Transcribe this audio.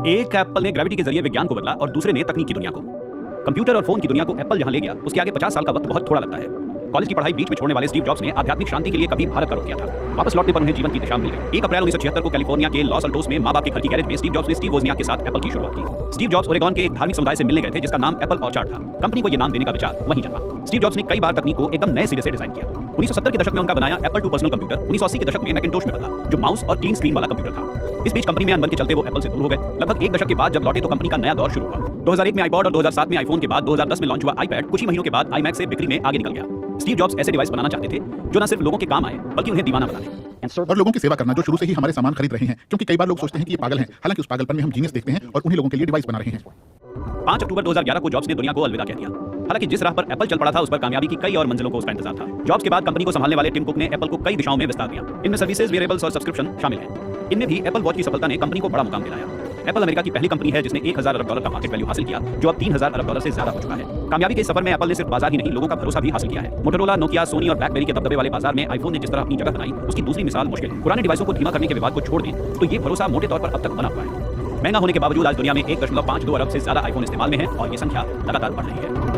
एक एप्पल ने ग्रेविटी के जरिए विज्ञान को बदला और दूसरे ने तकनीक की दुनिया को। कंप्यूटर और फोन की दुनिया को एप्पल जहां ले गया उसके आगे 50 साल का वक्त बहुत थोड़ा लगता है। कॉलेज की पढ़ाई बीच में छोड़ने वाले स्टीव जॉब्स ने आध्यात्मिक शांति के लिए कभी भारत का रुख किया था। वापस लौटने पर उन्हें जीवन की दिशा मिल गई। 1 अप्रैल 1976 को कैलिफोर्निया के लॉस अल्टोस में मां बाप के घर की गैरेज में स्टीव जॉब्स ने स्टीव वोज़नियाक के साथ एप्पल की शुरुआत की। स्टीव जॉब्स ओरेगॉन के एक धार्मिक समुदाय से मिलने गए थे जिसका नाम एप्पल ऑर्चार्ड था। कंपनी को यह नाम देने का विचार वहीं जन्मा। स्टीव जॉब्स ने कई बार तकनीक को एकदम नए सिरे से डिजाइन किया। 1970 के दशक में उनका बनाया एप्पल II पर्सनल कंप्यूटर 1980 के दशक में मैकिंटोश में बदला, जो माउस और क्लीन स्क्रीन वाला कंप्यूटर था। इस बीच कंपनी में अनबन के चलते वो एप्पल से दूर हो गए। लगभग 1 दशक के बाद जब लौटे तो कंपनी का नया दौर शुरू हुआ। 2001 में आईपॉड और 2007 में आईफोन के बाद 2010 में लॉन्च हुआ आईपैड कुछ ही महीनों के बाद आईमैक से बिक्री में आगे निकल गया। स्टीव जॉब्स ऐसे डिवाइस बनाना चाहते थे जो न सिर्फ लोगों के काम आए बल्कि उन्हें दीवाना बना दे और लोगों की सेवा करना जो शुरू से ही हमारे सामान खरीद रहे हैं, क्योंकि कई बार लोग सोचते हैं कि ये पागल हैं, हालांकि उस पागलपन में हम जीनियस देखते हैं और उन्हीं लोगों के लिए डिवाइस बना रहे हैं। 5 अक्टूबर 2011 को जॉब्स ने दुनिया को अलविदा कह दिया। हालांकि जिस राह पर एप्पल चल पड़ा था उस पर कामयाबी की कई और मंजिलों को उसका इंतजार था। जॉब्स के बाद कंपनी को संभालने वाले टिम कुक ने एप्पल को कई दिशाओं में विस्तार दिया। इनमें सर्विसेज, वेरिएबल्स और सब्सक्रिप्शन शामिल हैं। इनमें भी एप्पल वॉच की सफलता ने कंपनी को बड़ा मुकाम दिलाया। एप्पल अमेरिका की पहली कंपनी है जिसने 1000 अरब डॉलर का मार्केट वैल्यू हासिल किया, जो अब 3000 अरब डॉलर से ज्यादा हो चुका है। कामयाबी के सफर में एप्पल ने सिर्फ बाजार ही नहीं लोगों का भरोसा भी हासिल किया है। मोटोरोला, नोकिया, सोनी और ब्लैकबेरी के दबदबे वाले बाजार में आईफोन ने जिस तरह अपनी जगह बनाई उसकी दूसरी मिसाल मुश्किल है। पुराने डिवाइसों को धीमा करने के विवाद को छोड़ दें तो ये भरोसा मोटे तौर पर अब तक बना हुआ है। महंगा होने के बावजूद आज दुनिया में 1.52 अरब से ज्यादा आईफोन इस्तेमाल में है और ये संख्या लगातार बढ़ रही है।